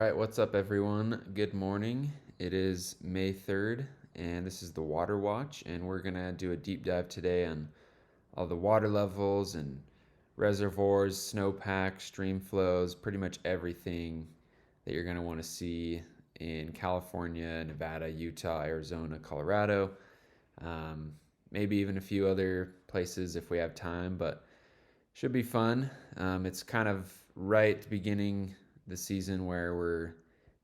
All right, what's up, everyone? Good morning. It is May 3rd, and this is the Water Watch, and we're going to do a deep dive today on all the water levels and reservoirs, snowpack, stream flows, pretty much everything that you're going to want to see in California, Nevada, Utah, Arizona, Colorado, um, maybe even a few other places if we have time, but should be fun. It's kind of right beginning the season where we're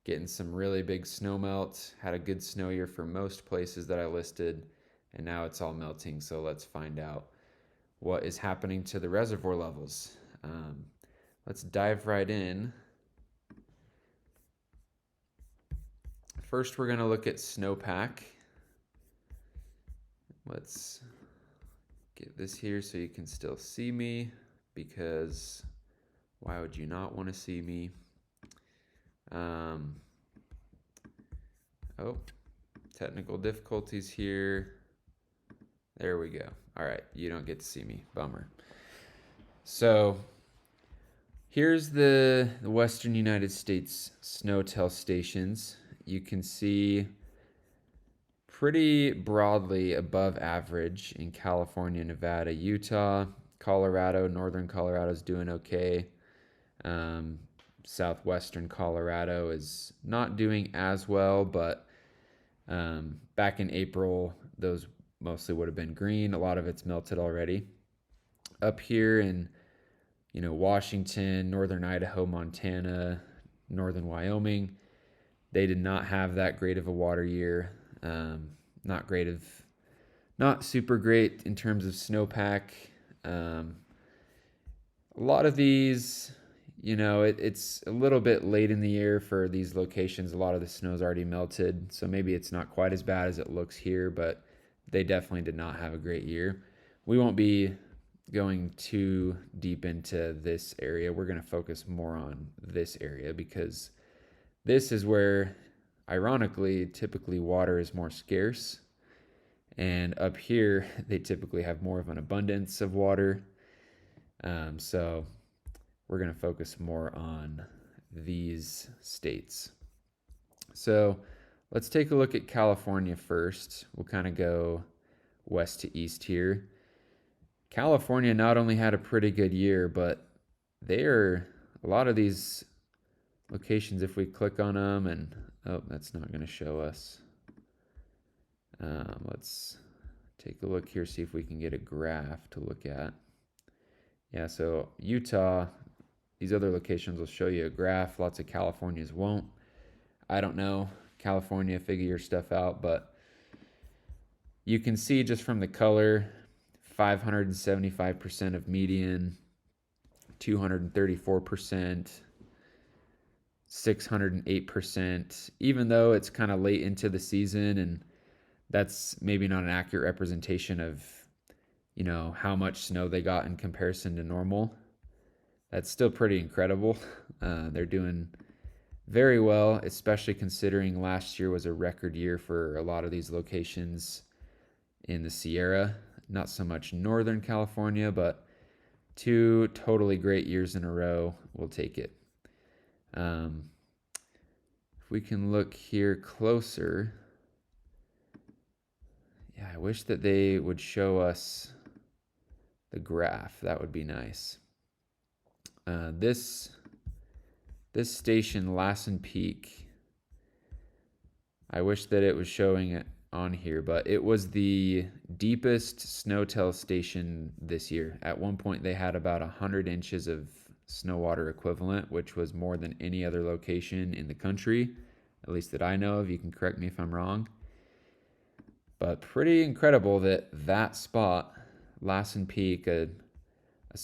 getting some really big snow melt. Had a good snow year for most places that I listed, and now it's all melting. So let's find out what is happening to the reservoir levels. Um, let's dive right in. First, we're going to look at snowpack. Let's get this here so you can still see me, because why would you not want to see me? Um, oh, technical difficulties here. There we go. All right, you don't get to see me. Bummer. So here's the Western United States SNOTEL stations. You can see pretty broadly above average in California, Nevada, Utah, Colorado. Northern Colorado is doing okay. Um, Southwestern Colorado is not doing as well, but back in April, those mostly would have been green. A lot of it's melted already. Up here in Washington, northern Idaho, Montana, northern Wyoming, they did not have that great of a water year. Not great of, not super great in terms of snowpack. Um, a lot of these, it's a little bit late in the year for these locations. A lot of the snow's already melted, so maybe it's not quite as bad as it looks here, but they definitely did not have a great year. We won't be going too deep into this area. We're going to focus more on this area because this is where, ironically, typically water is more scarce. And up here, they typically have more of an abundance of water. So we're going to focus more on these states. So let's take a look at California first. We'll kind of go west to east here. California not only had a pretty good year, but they are a lot of these locations. If we click on them, and oh, that's not going to show us. Let's take a look here, see if we can get a graph to look at. Yeah, so Utah, these other locations will show you a graph. Lots of Californias won't. I don't know. California, figure your stuff out, but you can see just from the color 575% of median, 234%, 608%, even though it's kind of late into the season and that's maybe not an accurate representation of, how much snow they got in comparison to normal. That's still pretty incredible. They're doing very well, especially considering last year was a record year for a lot of these locations in the Sierra. Not so much Northern California, but two totally great years in a row. We'll take it. Um, if we can look here closer, yeah, I wish that they would show us the graph. That would be nice. This station, Lassen Peak, I wish that it was showing it on here, but it was the deepest SNOTEL station this year. At one point, they had about 100 inches of snow water equivalent, which was more than any other location in the country, at least that I know of. You can correct me if I'm wrong. But pretty incredible that that spot, Lassen Peak, a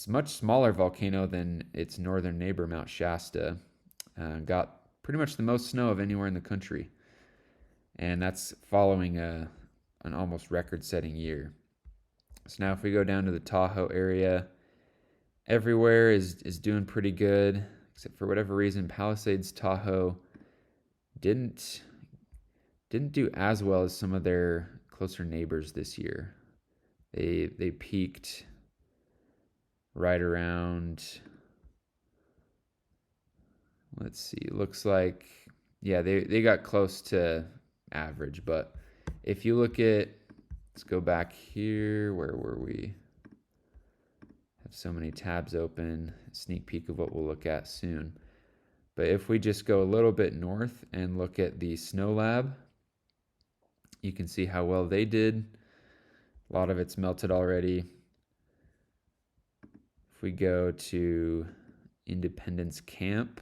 much smaller volcano than its northern neighbor, Mount Shasta, got pretty much the most snow of anywhere in the country. And that's following an almost record-setting year. So now if we go down to the Tahoe area, everywhere is doing pretty good, except for whatever reason, Palisades, Tahoe didn't do as well as some of their closer neighbors this year. They peaked right around, let's see, looks like, yeah, they got close to average, but if you look at, let's go back here, where were we? Have so many tabs open, sneak peek of what we'll look at soon. But if we just go a little bit north and look at the Snow Lab, you can see how well they did. A lot of it's melted already. If we go to Independence Camp,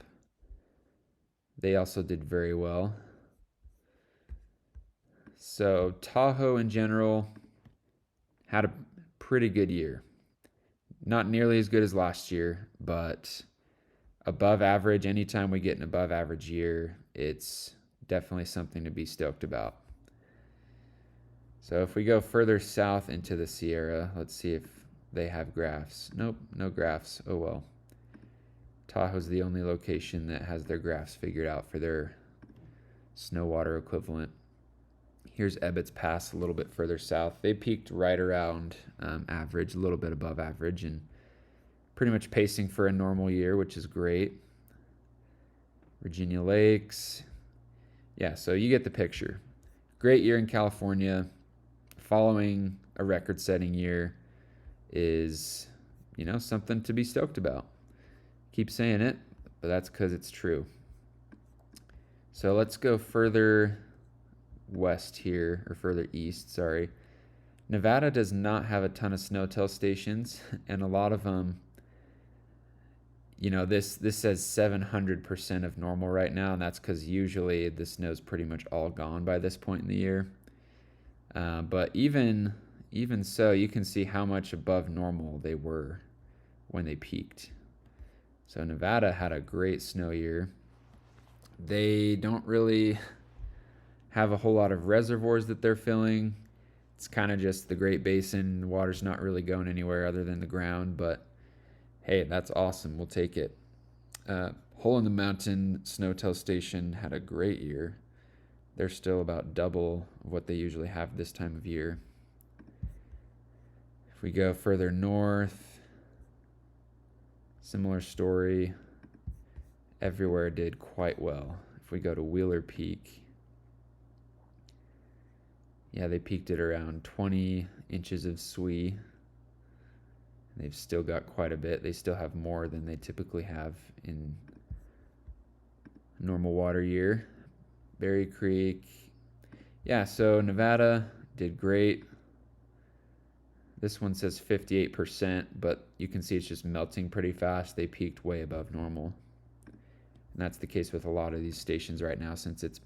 they also did very well. So Tahoe in general had a pretty good year. Not nearly as good as last year, but above average. Anytime we get an above average year, it's definitely something to be stoked about. So if we go further south into the Sierra, let's see if they have graphs. Nope, no graphs. Oh well. Tahoe's the only location that has their graphs figured out for their snow water equivalent. Here's Ebbets Pass a little bit further south. They peaked right around average, a little bit above average, and pretty much pacing for a normal year, which is great. Virginia Lakes. Yeah, so you get the picture. Great year in California. Following a record-setting year is, something to be stoked about. Keep saying it, but that's because it's true. So let's go further west here, or further east, sorry. Nevada does not have a ton of SNOTEL stations, and a lot of them, this says 700% of normal right now, and that's because usually the snow's pretty much all gone by this point in the year. But even so, you can see how much above normal they were when they peaked. So Nevada had a great snow year. They don't really have a whole lot of reservoirs that they're filling. It's kind of just the Great Basin. The water's not really going anywhere other than the ground, but hey, that's awesome. We'll take it. Hole in the Mountain SNOTEL station had a great year. They're still about double what they usually have this time of year. If we go further north, similar story. Everywhere did quite well. If we go to Wheeler Peak, yeah, they peaked at around 20 inches of SWE. They've still got quite a bit. They still have more than they typically have in a normal water year. Berry Creek. Yeah, so Nevada did great. This one says 58%, but you can see it's just melting pretty fast. They peaked way above normal. And that's the case with a lot of these stations right now since it's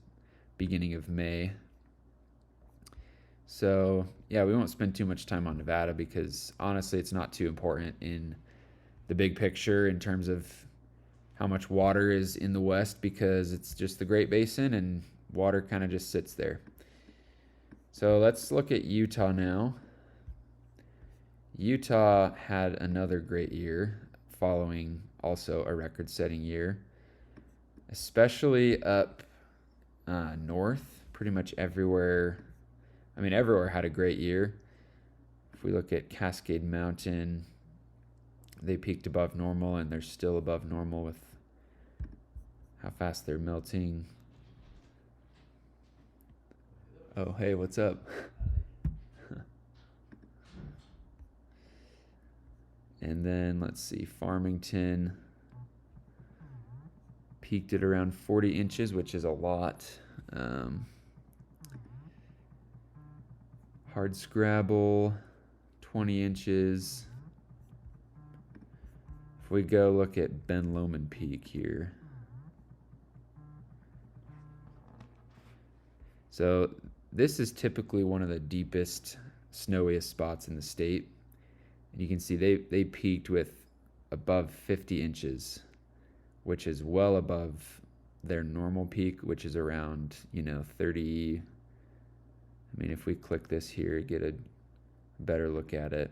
beginning of May. So, yeah, we won't spend too much time on Nevada because honestly it's not too important in the big picture in terms of how much water is in the West because it's just the Great Basin and water kind of just sits there. So let's look at Utah now. Utah had another great year following also a record-setting year, especially up north. Pretty much everywhere. Everywhere had a great year. If we look at Cascade Mountain, they peaked above normal, and they're still above normal with how fast they're melting. Oh, hey, what's up? And then, let's see, Farmington peaked at around 40 inches, which is a lot. Hardscrabble, 20 inches. If we go look at Ben Lomond Peak here. So this is typically one of the deepest, snowiest spots in the state. And you can see they peaked with above 50 inches, which is well above their normal peak, which is around, 30. If we click this here, get a better look at it.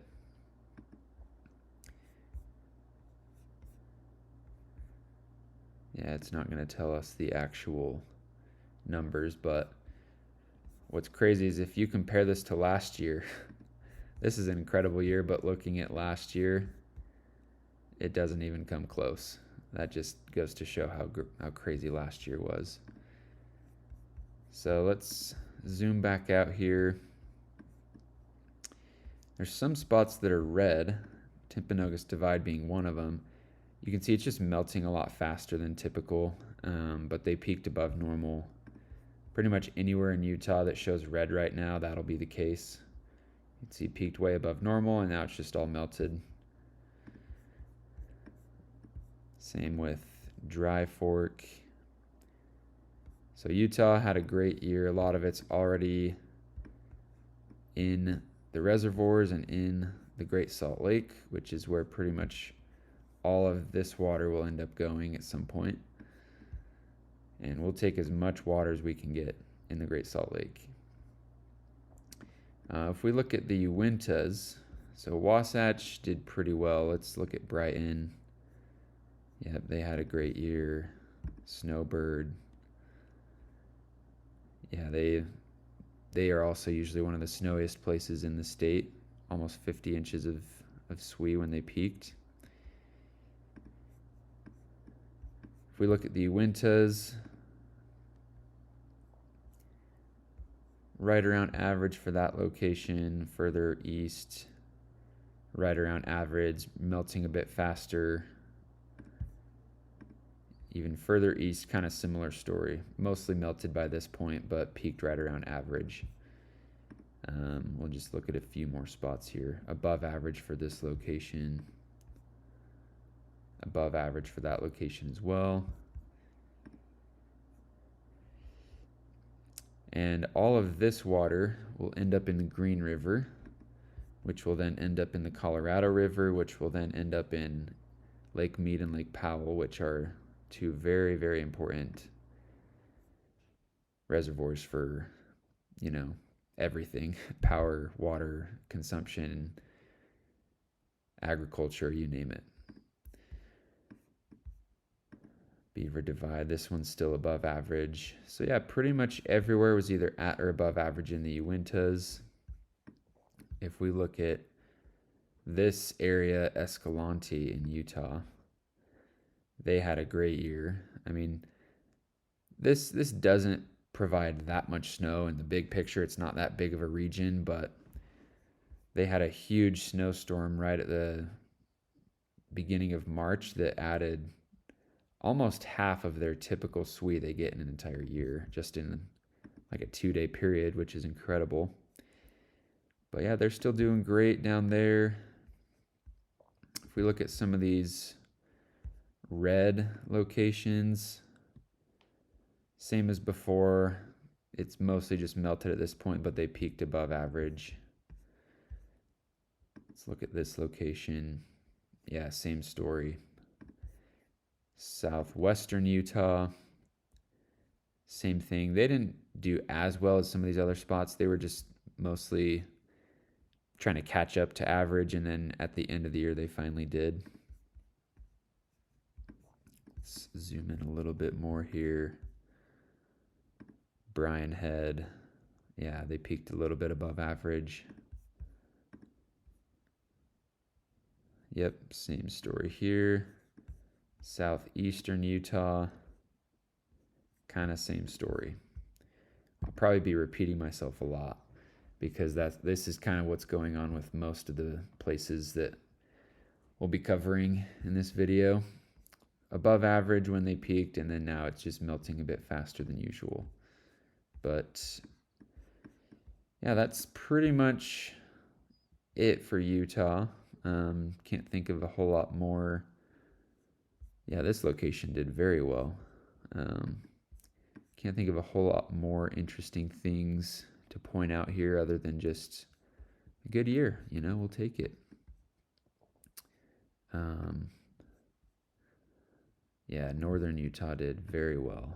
Yeah, it's not going to tell us the actual numbers, but what's crazy is if you compare this to last year, this is an incredible year, but looking at last year, it doesn't even come close. that just goes to show how crazy last year was. So let's zoom back out here. There's some spots that are red, Timpanogos Divide being one of them. You can see it's just melting a lot faster than typical, but they peaked above normal. Pretty much anywhere in Utah that shows red right now, that'll be the case. You can see peaked way above normal, and now it's just all melted. Same with Dry Fork. So Utah had a great year. A lot of it's already in the reservoirs and in the Great Salt Lake, which is where pretty much all of this water will end up going at some point. And we'll take as much water as we can get in the Great Salt Lake. If we look at the Uintas, so Wasatch did pretty well. Let's look at Brighton. Yep, they had a great year. Snowbird. Yeah, they are also usually one of the snowiest places in the state. Almost 50 inches of SWE when they peaked. If we look at the Uintas, right around average for that location. Further east, right around average, melting a bit faster. Even further east, kind of similar story. Mostly melted by this point, but peaked right around average. We'll just look at a few more spots here. Above average for this location. Above average for that location as well. And all of this water will end up in the Green River, which will then end up in the Colorado River, which will then end up in Lake Mead and Lake Powell, which are two very, very important reservoirs for, everything. Power, water, consumption, agriculture, you name it. Beaver Divide, this one's still above average. So yeah, pretty much everywhere was either at or above average in the Uintas. If we look at this area, Escalante in Utah, they had a great year. I mean, this doesn't provide that much snow in the big picture. It's not that big of a region, but they had a huge snowstorm right at the beginning of March that added almost half of their typical SWE they get in an entire year, just in like a 2-day period, which is incredible. But yeah, they're still doing great down there. If we look at some of these red locations, same as before. It's mostly just melted at this point, but they peaked above average. Let's look at this location. Yeah, same story. Southwestern Utah, same thing. They didn't do as well as some of these other spots. They were just mostly trying to catch up to average, and then at the end of the year they finally did. Let's zoom in a little bit more here. Brian Head, yeah, they peaked a little bit above average. Yep, same story here. Southeastern Utah, kind of same story. I'll probably be repeating myself a lot because this is kind of what's going on with most of the places that we'll be covering in this video. Above average when they peaked, and then now it's just melting a bit faster than usual. But yeah, that's pretty much it for Utah. Can't think of a whole lot more. Yeah, this location did very well. Can't think of a whole lot more interesting things to point out here other than just a good year. We'll take it. Yeah, northern Utah did very well.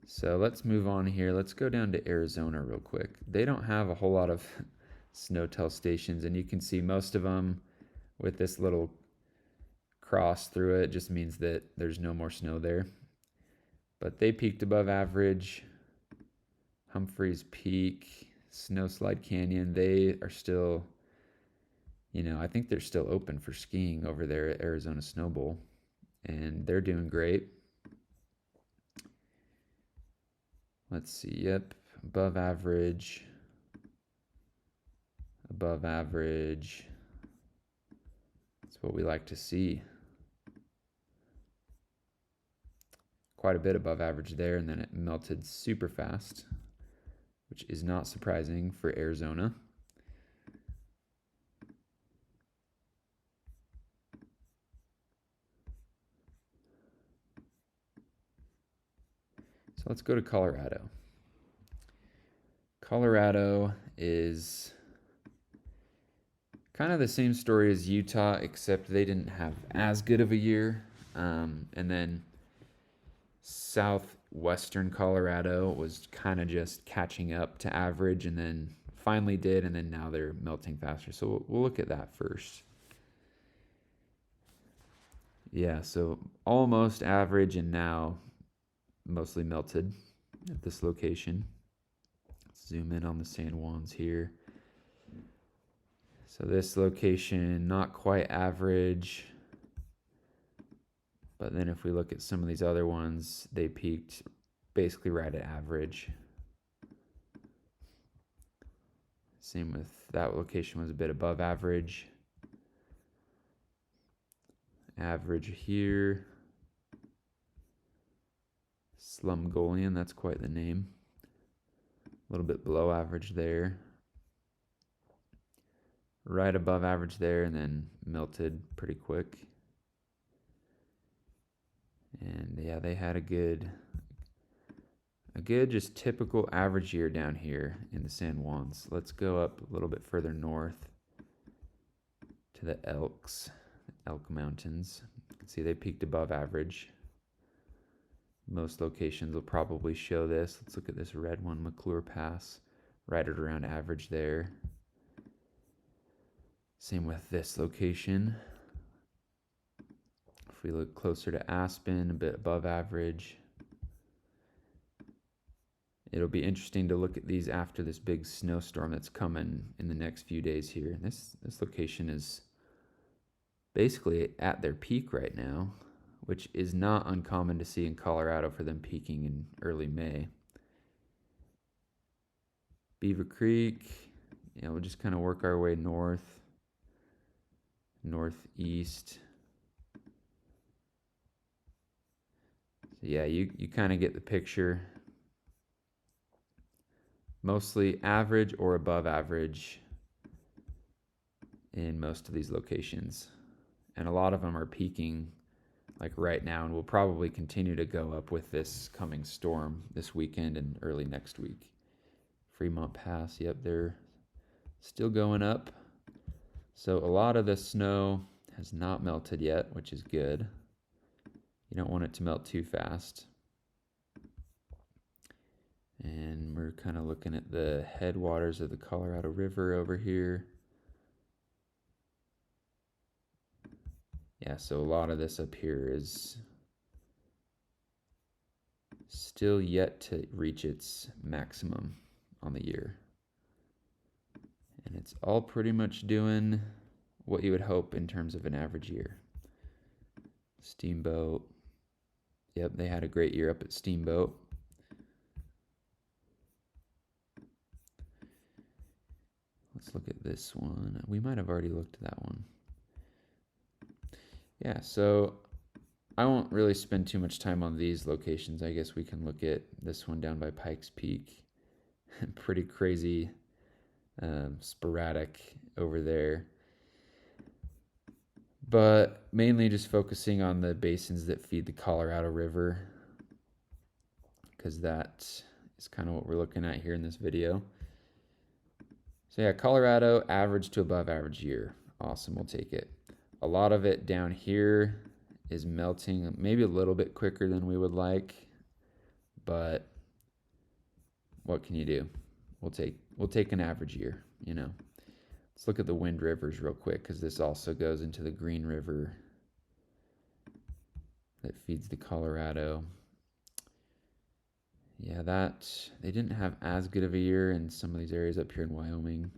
So let's move on here. Let's go down to Arizona real quick. They don't have a whole lot of SNOTEL stations, and you can see most of them with this little cross through it just means that there's no more snow there. But they peaked above average. Humphreys Peak, Snowslide Canyon, they are still I think they're still open for skiing over there at Arizona Snow Bowl, and they're doing great. Let's see, yep, above average, above average. That's what we like to see. Quite a bit above average there, and then it melted super fast, which is not surprising for Arizona. So let's go to Colorado. Colorado is kind of the same story as Utah, except they didn't have as good of a year. And then southwestern Colorado was kind of just catching up to average, and then finally did, and then now they're melting faster. So we'll look at that first. Yeah, so almost average and now mostly melted at this location. Let's zoom in on the San Juans here. So this location, not quite average. But then if we look at some of these other ones, they peaked basically right at average. Same with that location, was a bit above average. Average here. Slumgolian, that's quite the name. A little bit below average there. Right above average there, and then melted pretty quick. And yeah, they had a good just typical average year down here in the San Juans. Let's go up a little bit further north to the Elk Mountains. You can see they peaked above average. Most locations will probably show this. Let's look at this red one, McClure Pass, right at around average there. Same with this location. If we look closer to Aspen, a bit above average. It'll be interesting to look at these after this big snowstorm that's coming in the next few days here. This location is basically at their peak right now, which is not uncommon to see in Colorado for them peaking in early May. Beaver Creek, we'll just kind of work our way northeast. So yeah, you kind of get the picture. Mostly average or above average in most of these locations. And a lot of them are peaking like right now, and will probably continue to go up with this coming storm this weekend and early next week. Fremont Pass, yep, they're still going up. So a lot of the snow has not melted yet, which is good. You don't want it to melt too fast. And we're kind of looking at the headwaters of the Colorado River over here. Yeah, so a lot of this up here is still yet to reach its maximum on the year. And it's all pretty much doing what you would hope in terms of an average year. Steamboat. Yep, they had a great year up at Steamboat. Let's look at this one. We might have already looked at that one. Yeah, so I won't really spend too much time on these locations. I guess we can look at this one down by Pikes Peak. Pretty crazy, sporadic over there. But mainly just focusing on the basins that feed the Colorado River, because that is kind of what we're looking at here in this video. So yeah, Colorado, average to above average year. Awesome, we'll take it. A lot of it down here is melting maybe a little bit quicker than we would like, but what can you do? We'll take an average year, Let's look at the Wind Rivers real quick, because this also goes into the Green River that feeds the Colorado. Yeah, they didn't have as good of a year in some of these areas up here in Wyoming.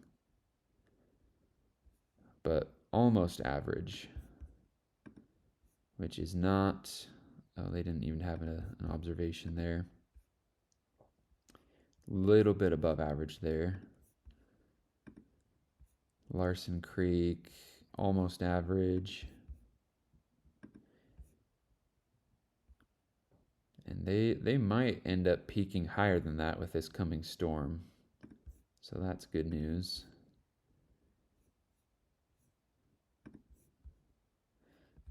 but almost average, which is not, oh, they didn't even have an observation there. Little bit above average there. Larson Creek, almost average. And they might end up peaking higher than that with this coming storm. So that's good news.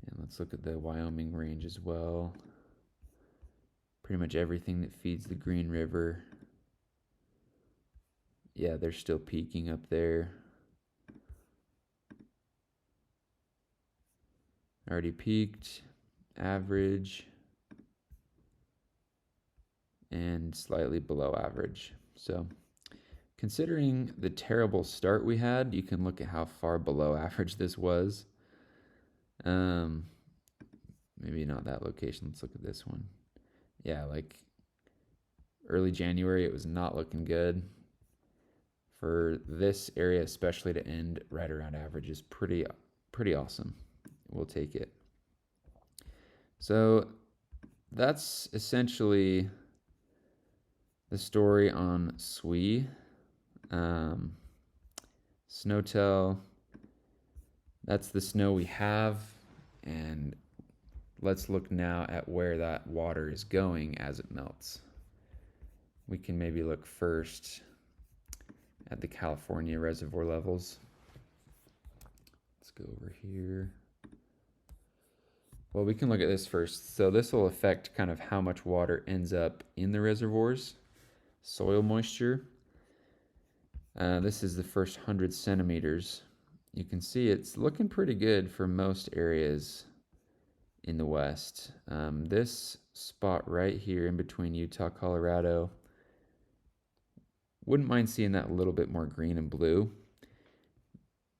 And let's look at the Wyoming range as well. Pretty much everything that feeds the Green River. Yeah, they're still peaking up there. Already peaked, average, and slightly below average. So considering the terrible start we had, you can look at how far below average this was. Maybe not that location. Let's look at this one. Yeah, like early January, it was not looking good. For this area, especially to end right around average, is pretty awesome. We'll take it. So that's essentially the story on SWE. SNOTEL, that's the snow we have, and let's look now at where that water is going as it melts. We can maybe look first at the California reservoir levels. Let's go over here. Well, we can look at this first. So this will affect kind of how much water ends up in the reservoirs. Soil moisture. This is the first 100 centimeters. You can see it's looking pretty good for most areas in the West. This spot right here in between Utah, Colorado, wouldn't mind seeing that a little bit more green and blue,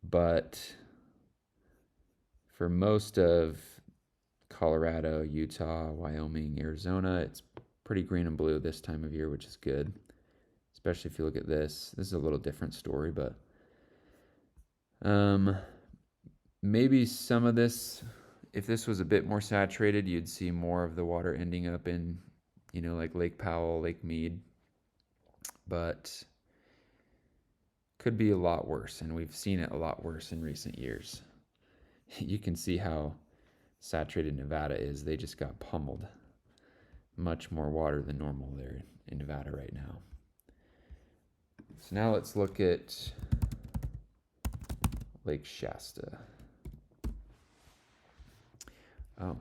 but for most of Colorado, Utah, Wyoming, Arizona, it's pretty green and blue this time of year, which is good, especially if you look at this. This is a little different story, but maybe some of this, if this was a bit more saturated, you'd see more of the water ending up in, like Lake Powell, Lake Mead, but could be a lot worse, and we've seen it a lot worse in recent years. You can see how saturated Nevada is. They just got pummeled. Much more water than normal there in Nevada right now. So now let's look at Lake Shasta. Oh,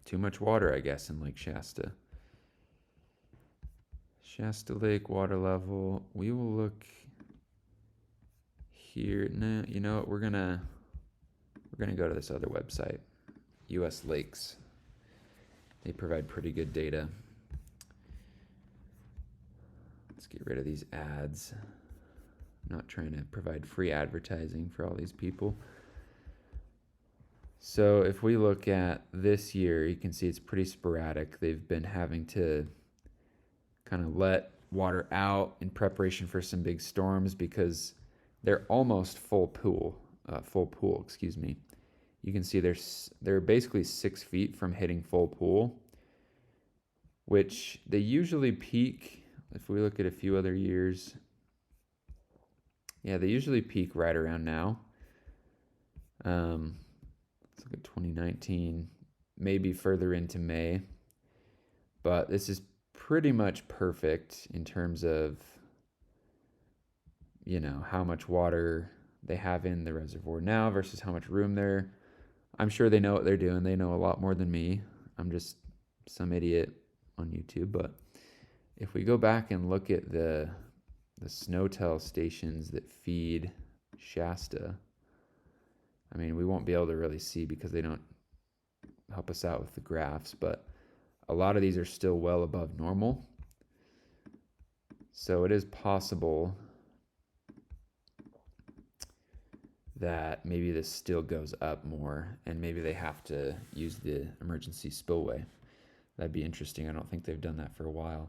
too much water, I guess, in Lake Shasta. Shasta Lake water level. We will look here. No, you know what? We're gonna go to this other website, US Lakes. They provide pretty good data. Let's get rid of these ads. I'm not trying to provide free advertising for all these people. So if we look at this year, you can see it's pretty sporadic. They've been having to kind of let water out in preparation for some big storms because they're almost full pool, excuse me. You can see they're basically 6 feet from hitting full pool, which they usually peak. If we look at a few other years, yeah, they usually peak right around now. Let's look at 2019, maybe further into May, but this is pretty much perfect in terms of, how much water they have in the reservoir now versus how much room there. I'm sure they know what they're doing. They know a lot more than me. I'm just some idiot on YouTube. But if we go back and look at the SNOTEL stations that feed Shasta, I mean, we won't be able to really see because they don't help us out with the graphs, but a lot of these are still well above normal. So it is possible that maybe this still goes up more and maybe they have to use the emergency spillway. That'd be interesting. I don't think they've done that for a while.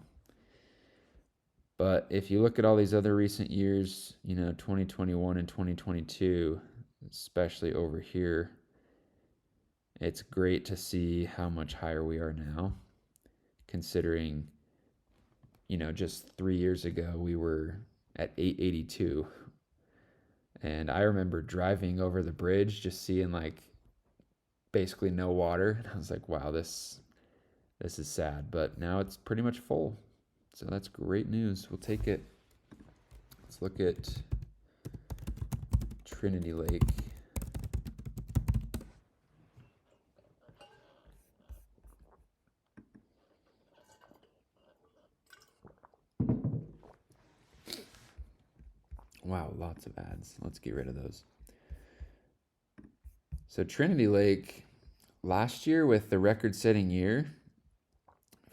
But if you look at all these other recent years, 2021 and 2022, especially over here. It's great to see how much higher we are now, considering, just 3 years ago we were at 882. And I remember driving over the bridge, just seeing like basically no water. And I was like, wow, this is sad. But now it's pretty much full. So that's great news. We'll take it. Let's look at Trinity Lake. Wow, lots of ads. Let's get rid of those. So Trinity Lake, last year with the record-setting year,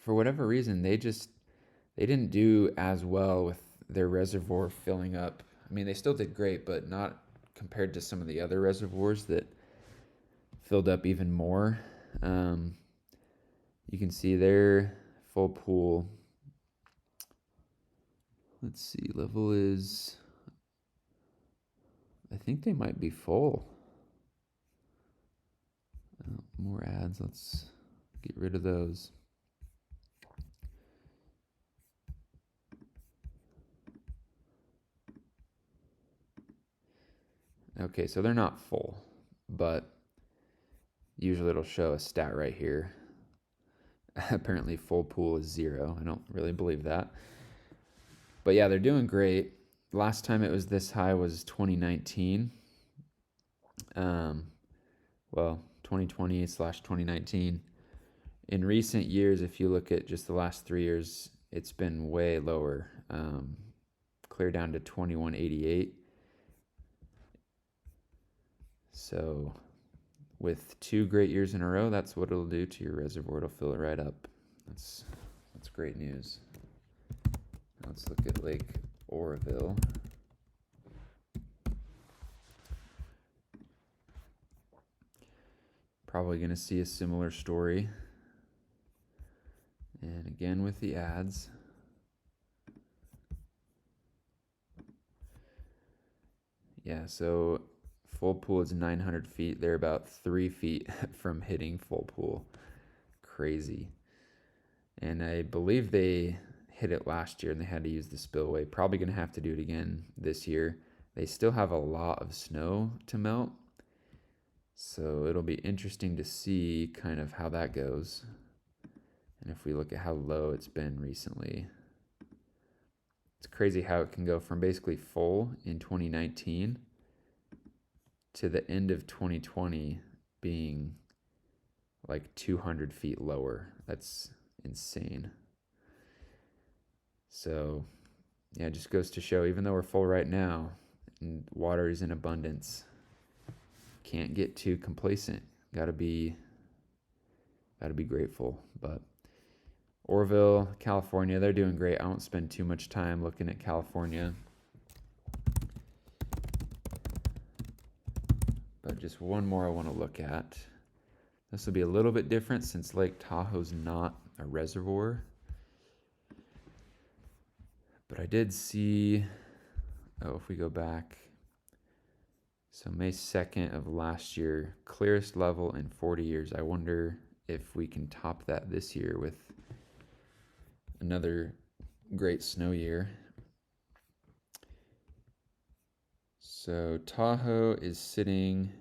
for whatever reason, they didn't do as well with their reservoir filling up. I mean, they still did great, but not compared to some of the other reservoirs that filled up even more. You can see their full pool. Let's see, level is, I think they might be full. More ads, let's get rid of those. Okay, so they're not full, but usually it'll show a stat right here. Apparently full pool is 0. I don't really believe that. But yeah, they're doing great. Last time it was this high was 2019. Well, 2020/2019. In recent years, if you look at just the last 3 years, it's been way lower, clear down to 2188. So with 2 great years in a row, that's what it'll do to your reservoir. It'll fill it right up. That's great news. Now let's look at Lake Oroville. Probably going to see a similar story. And again with the ads. Yeah, so full pool is 900 feet. They're about 3 feet from hitting full pool. Crazy. And I believe they hit it last year and they had to use the spillway. Probably going to have to do it again this year. They still have a lot of snow to melt. So it'll be interesting to see kind of how that goes. And if we look at how low it's been recently, it's crazy how it can go from basically full in 2019 to the end of 2020 being like 200 feet lower. That's insane. So yeah, it just goes to show, even though we're full right now and water is in abundance, can't get too complacent. Gotta be grateful. But Oroville, California, they're doing great. I won't spend too much time looking at California. But just one more I want to look at. This will be a little bit different since Lake Tahoe's not a reservoir. But I did see, if we go back, so May 2nd of last year, clearest level in 40 years. I wonder if we can top that this year with another great snow year. So Tahoe is sitting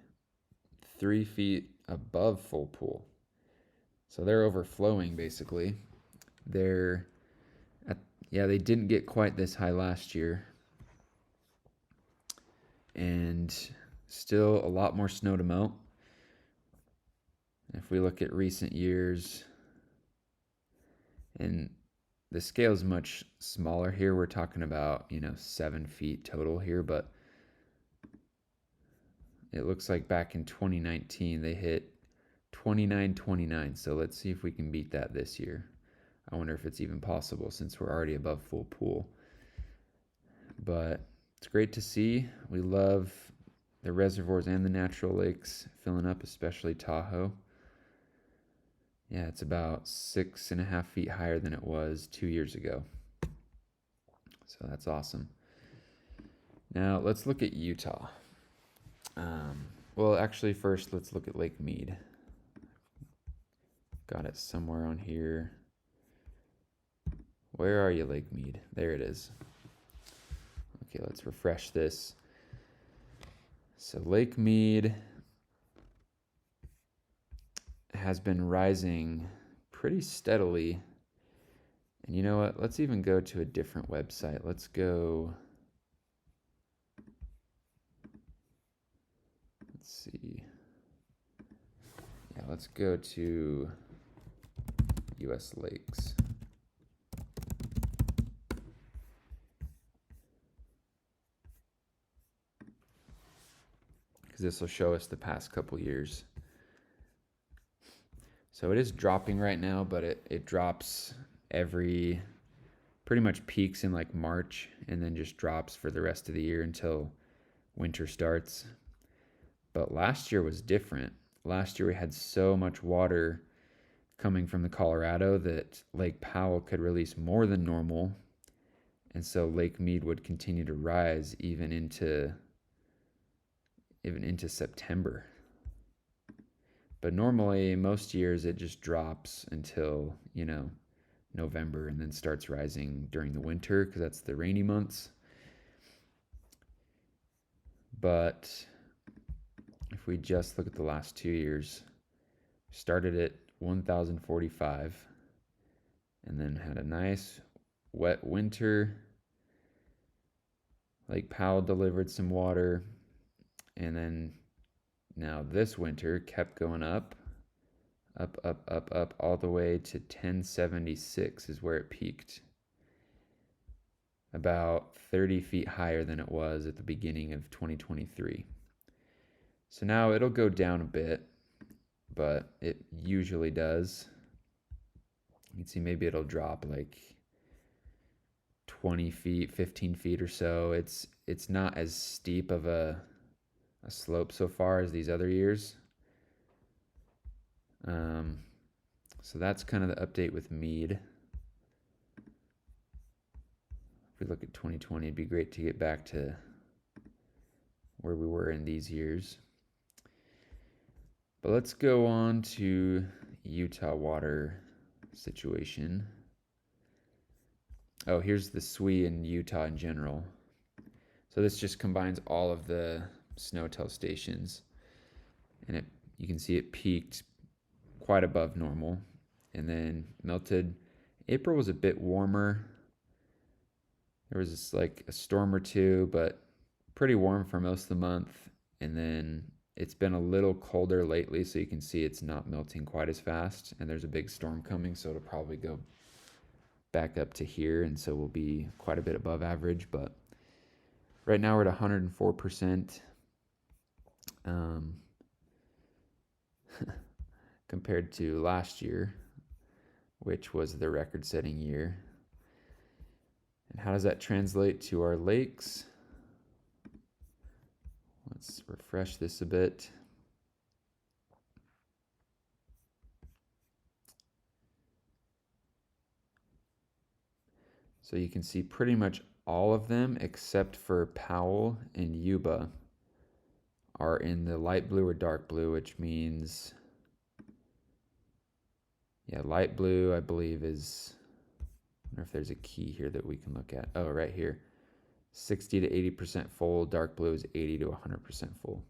3 feet above full pool. So they're overflowing basically. They didn't get quite this high last year. And still a lot more snow to melt. If we look at recent years, and the scale is much smaller here, we're talking about 7 feet total here, but it looks like back in 2019 they hit 29.29. So let's see if we can beat that this year. I wonder if it's even possible since we're already above full pool. But it's great to see. We love the reservoirs and the natural lakes filling up, especially Tahoe. Yeah, it's about 6.5 feet higher than it was 2 years ago. So that's awesome. Now let's look at Utah. Well, actually, first let's look at Lake Mead. Got it somewhere on here. Where are you, Lake Mead? There it is. Okay, let's refresh this. So Lake Mead has been rising pretty steadily. And you know what? Let's even go to a different website. Let's go. Let's see. Yeah, let's go to US Lakes. Because this will show us the past couple years. So it is dropping right now, but it drops pretty much peaks in like March and then just drops for the rest of the year until winter starts. But last year was different. Last year we had so much water coming from the Colorado that Lake Powell could release more than normal. And so Lake Mead would continue to rise even into September. But normally, most years, it just drops until, November and then starts rising during the winter because that's the rainy months. But if we just look at the last 2 years, started at 1,045 and then had a nice wet winter. Lake Powell delivered some water, and then now this winter kept going up, all the way to 1076 is where it peaked. About 30 feet higher than it was at the beginning of 2023. So now it'll go down a bit, but it usually does. You can see maybe it'll drop like 20 feet, 15 feet or so. It's not as steep of a slope so far as these other years. So that's kind of the update with Mead. If we look at 2020, it'd be great to get back to where we were in these years. But let's go on to Utah water situation. Oh, here's the SWE in Utah in general. So this just combines all of the SNOTEL stations, and you can see it peaked quite above normal and then melted. April was a bit warmer. There was like a storm or two, but pretty warm for most of the month. And then it's been a little colder lately, so you can see it's not melting quite as fast. And there's a big storm coming, so it'll probably go back up to here, and so we'll be quite a bit above average. But right now we're at 104%. Compared to last year, which was the record-setting year. And how does that translate to our lakes? Let's refresh this a bit. So you can see pretty much all of them except for Powell and Yuba are in the light blue or dark blue, which means, yeah, light blue, I believe, is, I wonder if there's a key here that we can look at. Oh, right here. 60 to 80% full. Dark blue is 80 to 100% full.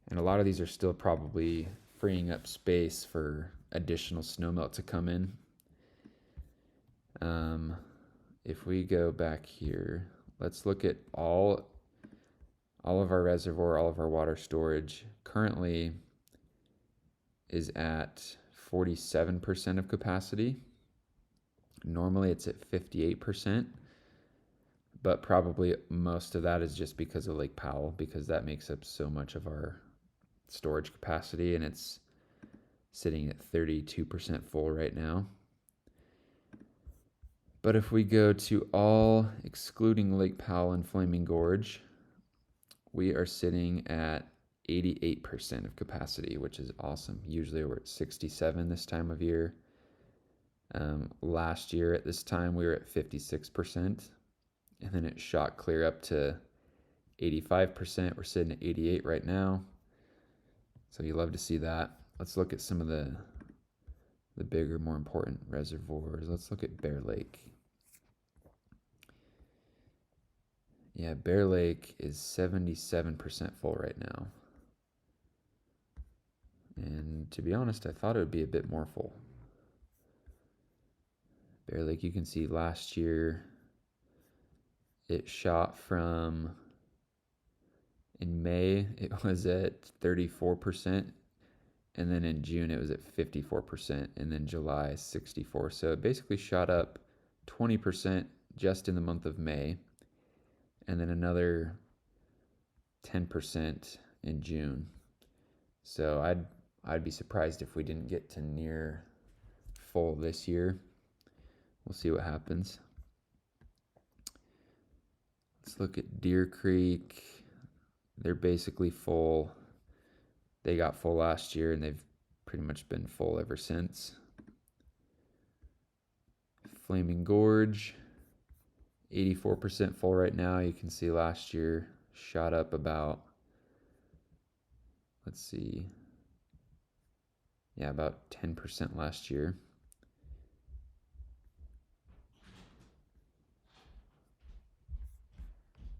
And a lot of these are still probably freeing up space for additional snowmelt to come in. If we go back here, let's look at all of our reservoir, all of our water storage. Currently is at 47% of capacity. Normally it's at 58%, but probably most of that is just because of Lake Powell, because that makes up so much of our storage capacity, and it's sitting at 32% full right now. But if we go to all excluding Lake Powell and Flaming Gorge, we are sitting at 88% of capacity, which is awesome. Usually we're at 67 this time of year. Last year at this time we were at 56%, and then it shot clear up to 85%. We're sitting at 88 right now. So you love to see that. Let's look at some of the bigger, more important reservoirs. Let's look at Bear Lake. Yeah, Bear Lake is 77% full right now. And to be honest, I thought it would be a bit more full. Bear Lake, you can see last year it shot from, in May, it was at 34%. And then in June, it was at 54%. And then July, 64%. So it basically shot up 20% just in the month of May. And then another 10% in June. So I'd be surprised if we didn't get to near full this year. We'll see what happens. Let's look at Deer Creek. They're basically full. They got full last year and they've pretty much been full ever since. Flaming Gorge, 84% full right now. You can see last year shot up about, let's see, yeah, about 10% last year.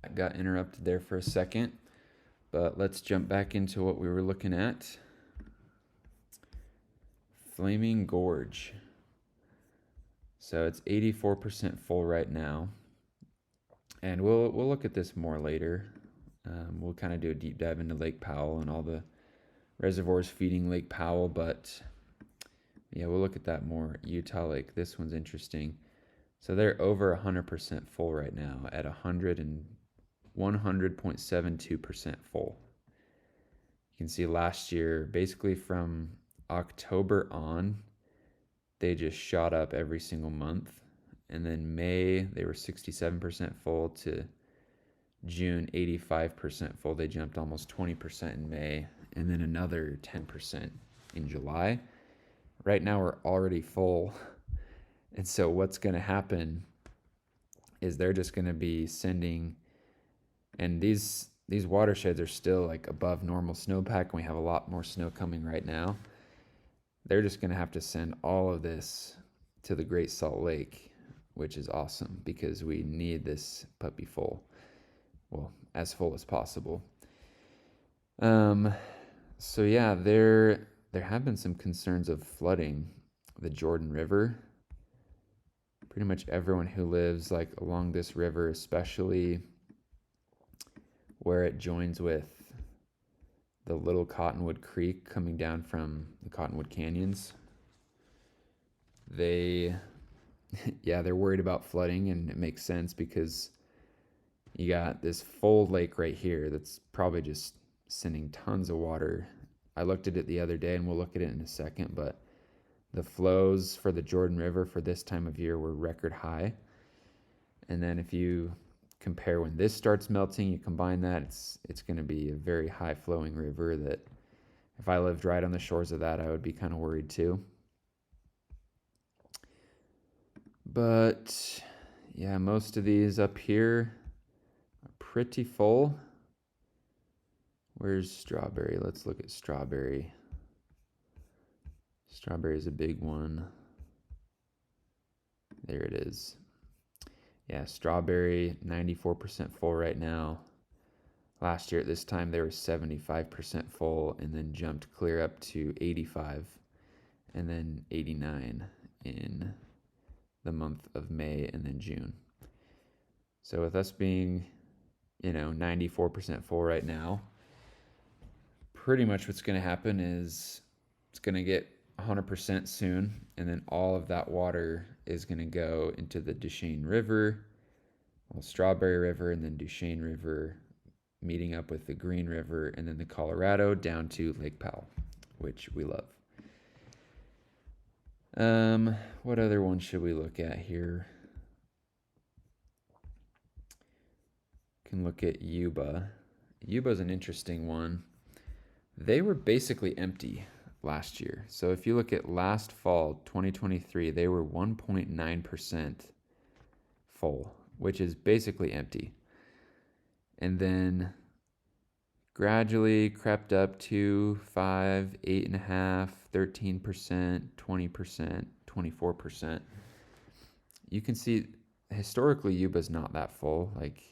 I got interrupted there for a second, but let's jump back into what we were looking at. Flaming Gorge. So it's 84% full right now. And we'll look at this more later. We'll kind of do a deep dive into Lake Powell and all the reservoirs feeding Lake Powell, but yeah, we'll look at that more. Utah Lake, this one's interesting. So they're over 100% full right now at 100.72% full. You can see last year, basically from October on, they just shot up every single month. And then May, they were 67% full to June, 85% full. They jumped almost 20% in May, and then another 10% in July. Right now, we're already full. And so what's going to happen is they're just going to be sending, and these watersheds are still like above normal snowpack, and we have a lot more snow coming right now. They're just going to have to send all of this to the Great Salt Lake, which is awesome because we need this puppy full. Well, as full as possible. So yeah, there have been some concerns of flooding the Jordan River. Pretty much everyone who lives like along this river, especially where it joins with the Little Cottonwood Creek coming down from the Cottonwood Canyons, they're worried about flooding, and it makes sense because you got this full lake right here that's probably just sending tons of water. I looked at it the other day, and we'll look at it in a second, but the flows for the Jordan River for this time of year were record high. And then if you compare when this starts melting, you combine that, it's going to be a very high flowing river that if I lived right on the shores of that, I would be kind of worried too. But yeah, most of these up here are pretty full. Where's Strawberry? Let's look at Strawberry. Strawberry is a big one. There it is. Yeah, Strawberry, 94% full right now. Last year at this time, they were 75% full and then jumped clear up to 85 and then 89 in the month of May and then June. So with us being, 94% full right now, pretty much what's going to happen is it's going to get 100% soon, and then all of that water is going to go into the Duchesne River, Strawberry River, and then Duchesne River meeting up with the Green River, and then the Colorado down to Lake Powell, which we love. What other one should we look at here? Can look at Yuba. Yuba's an interesting one. They were basically empty last year. So if you look at last fall, 2023, they were 1.9% full, which is basically empty. and then gradually crept up to 5, 8.5, 13%, 20%, 24%. You can see historically Yuba's not that full. Like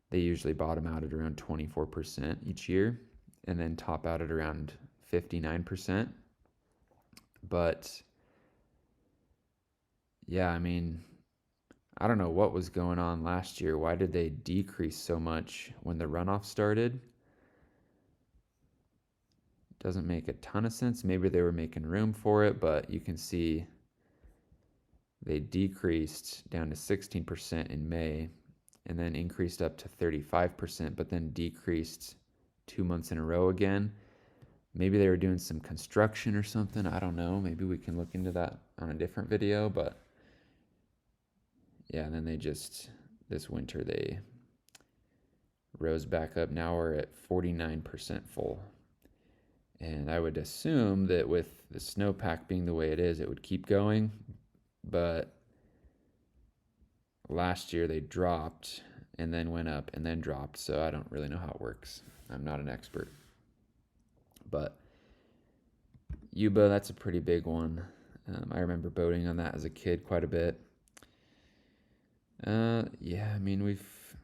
they usually bottom out at around 24% each year and then top out at around 59%. But yeah, I mean, I don't know what was going on last year. Why did they decrease so much when the runoff started? Doesn't make a ton of sense. Maybe they were making room for it, but you can see they decreased down to 16% in May and then increased up to 35%, but then decreased 2 months in a row again. Maybe they were doing some construction or something. I don't know. Maybe we can look into that on a different video, but yeah, and then this winter, they rose back up. Now we're at 49% full. And I would assume that with the snowpack being the way it is, it would keep going. But last year they dropped and then went up and then dropped. So I don't really know how it works. I'm not an expert. But Yuba, that's a pretty big one. I remember boating on that as a kid quite a bit. Yeah, I mean, we've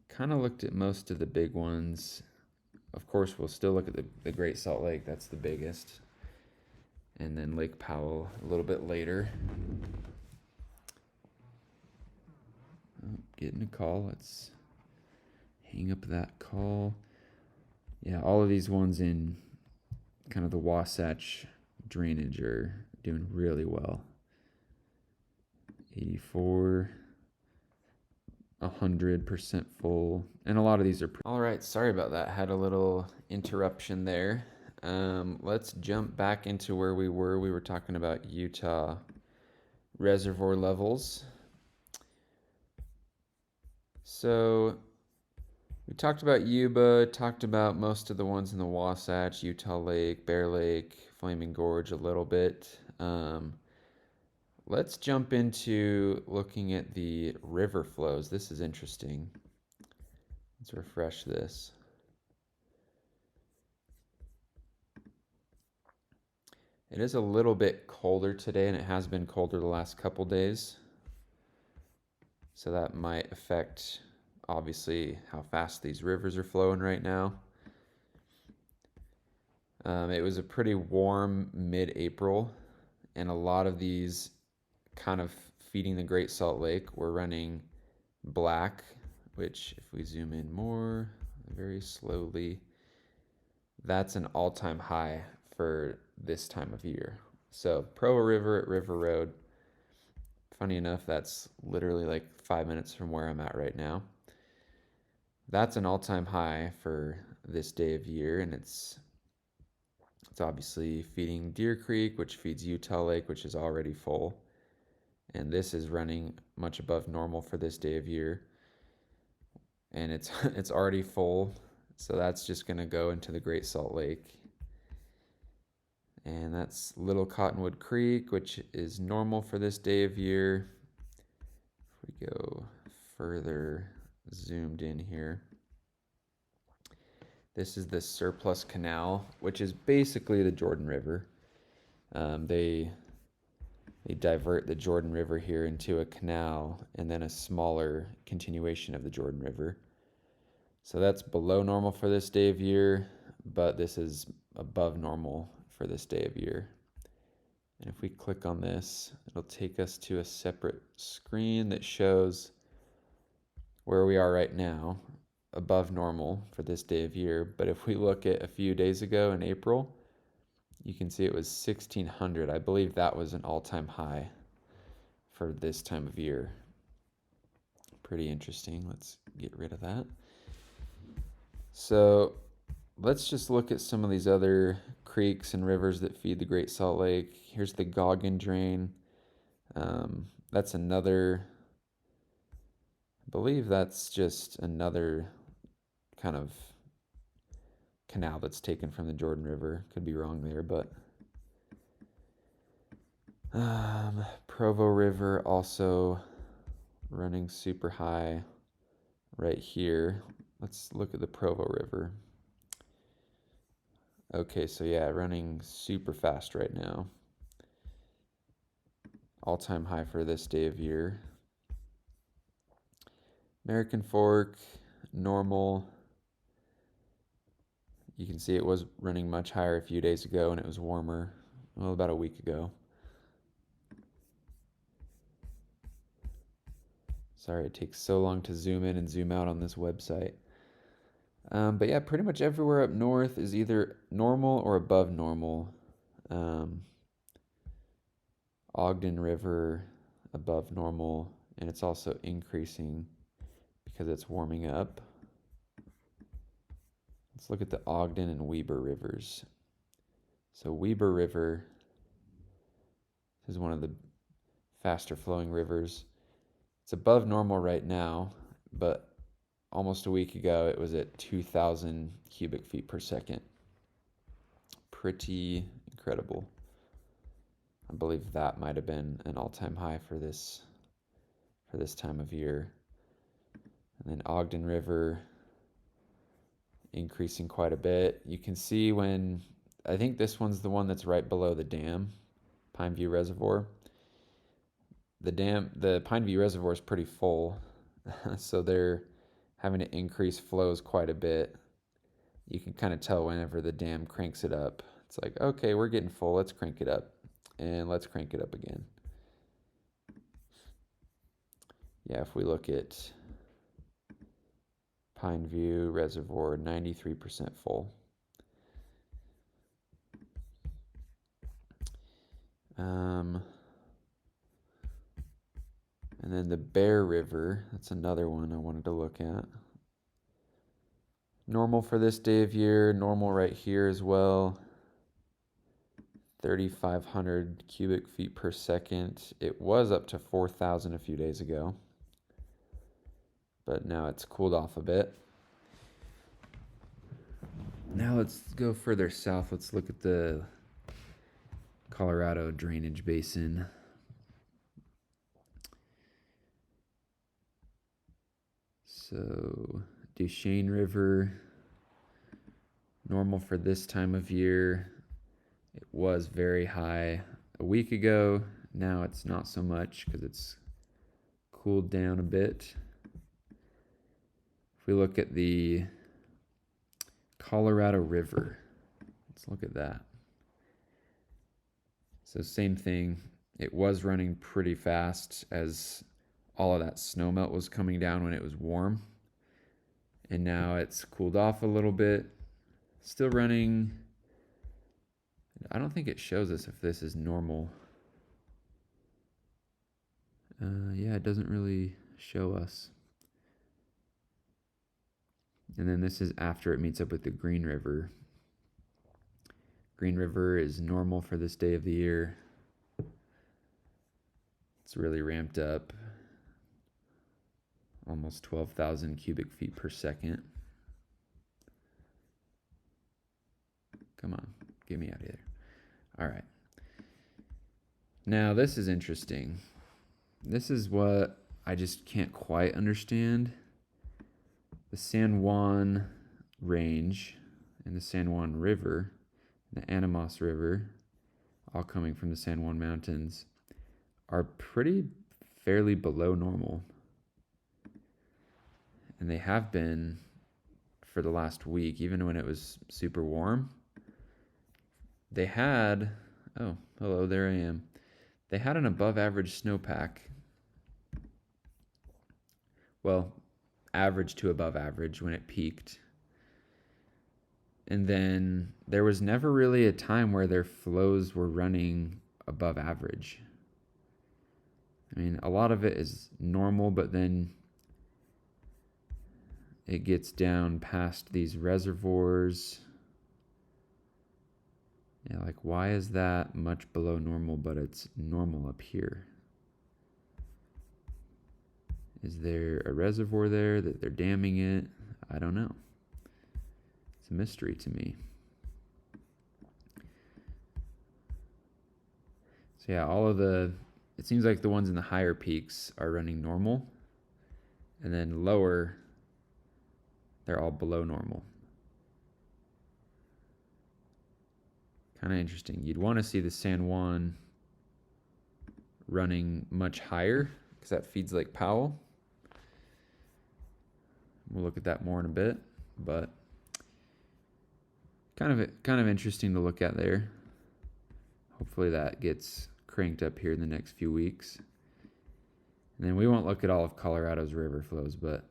kind of looked at most of the big ones. Of course, we'll still look at the Great Salt Lake. That's the biggest. And then Lake Powell a little bit later. Oh, getting a call. Let's hang up that call. Yeah, all of these ones in kind of the Wasatch drainage are doing really well. 84, 100% full, and a lot of these are all right. Sorry about that, had a little interruption there. Let's jump back into where we were talking about Utah reservoir levels. So we talked about Yuba, talked about most of the ones in the Wasatch, Utah Lake, Bear Lake, Flaming Gorge a little bit. Let's jump into looking at the river flows. This is interesting. Let's refresh this. It is a little bit colder today, and it has been colder the last couple days. So that might affect, obviously, how fast these rivers are flowing right now. It was a pretty warm mid-April, and a lot of these kind of feeding the Great Salt Lake were running black, which if we zoom in more very slowly, that's an all-time high for this time of year. So Provo River at River Road, funny enough, that's literally like 5 minutes from where I'm at right now. That's an all-time high for this day of year, and it's obviously feeding Deer Creek, which feeds Utah Lake, which is already full. And this is running much above normal for this day of year. And it's already full, so that's just going to go into the Great Salt Lake. And that's Little Cottonwood Creek, which is normal for this day of year. If we go further zoomed in here, this is the Surplus Canal, which is basically the Jordan River. They divert the Jordan River here into a canal and then a smaller continuation of the Jordan River. So that's below normal for this day of year, but this is above normal for this day of year. And if we click on this, it'll take us to a separate screen that shows where we are right now, above normal for this day of year. But if we look at a few days ago in April, you can see it was 1,600. I believe that was an all-time high for this time of year. Pretty interesting. Let's get rid of that. So let's just look at some of these other creeks and rivers that feed the Great Salt Lake. Here's the Goggin Drain. That's another, I believe that's just another kind of canal that's taken from the Jordan River. Could be wrong there, but Provo River also running super high right here. let's look at the Provo River. Okay, so yeah, running super fast right now. All-time high for this day of year. American Fork, normal. You can see it was running much higher a few days ago and it was warmer, well, about a week ago. Sorry, it takes so long to zoom in and zoom out on this website. But yeah, pretty much everywhere up north is either normal or above normal. Ogden River above normal, and it's also increasing because it's warming up. Let's look at the Ogden and Weber rivers. So Weber River is one of the faster flowing rivers. It's above normal right now, but almost a week ago it was at 2,000 cubic feet per second. Pretty incredible. I believe that might have been an all-time high for this time of year. And then Ogden River increasing quite a bit. You can see when, I think this one's the one that's right below the dam, Pineview Reservoir. The Pineview Reservoir is pretty full, so they're having to increase flows quite a bit. You can kind of tell whenever the dam cranks it up. It's like, okay, we're getting full, let's crank it up. And let's crank it up again. Yeah, if we look at Pineview Reservoir, 93% full. And then the Bear River, that's another one I wanted to look at. Normal for this day of year, normal right here as well. 3,500 cubic feet per second. It was up to 4,000 a few days ago, but now it's cooled off a bit. Now let's go further south. Let's look at the Colorado drainage basin. So Duchesne River, normal for this time of year. It was very high a week ago. Now it's not so much because it's cooled down a bit. If we look at the Colorado River, let's look at that. So same thing. It was running pretty fast as all of that snow melt was coming down when it was warm. And now it's cooled off a little bit. Still running. I don't think it shows us if this is normal. Yeah, it doesn't really show us. And then this is after it meets up with the Green River. Green River is normal for this day of the year. It's really ramped up. Almost 12,000 cubic feet per second. Come on, get me out of here. All right. Now this is interesting. This is what I just can't quite understand. The San Juan Range and the San Juan River, the Animas River, all coming from the San Juan Mountains, are fairly below normal. And they have been for the last week, even when it was super warm. They had, oh, hello, there I am. They had an above average snowpack. Well, average to above average when it peaked. And then there was never really a time where their flows were running above average. I mean, a lot of it is normal, but then it gets down past these reservoirs. Yeah, like why is that much below normal, but it's normal up here? Is there a reservoir there that they're damming it? I don't know. It's a mystery to me. So yeah, it seems like the ones in the higher peaks are running normal. And then lower, they're all below normal. Kind of interesting. You'd want to see the San Juan running much higher because that feeds Lake Powell. We'll look at that more in a bit, but kind of interesting to look at there. Hopefully that gets cranked up here in the next few weeks. And then we won't look at all of Colorado's river flows, but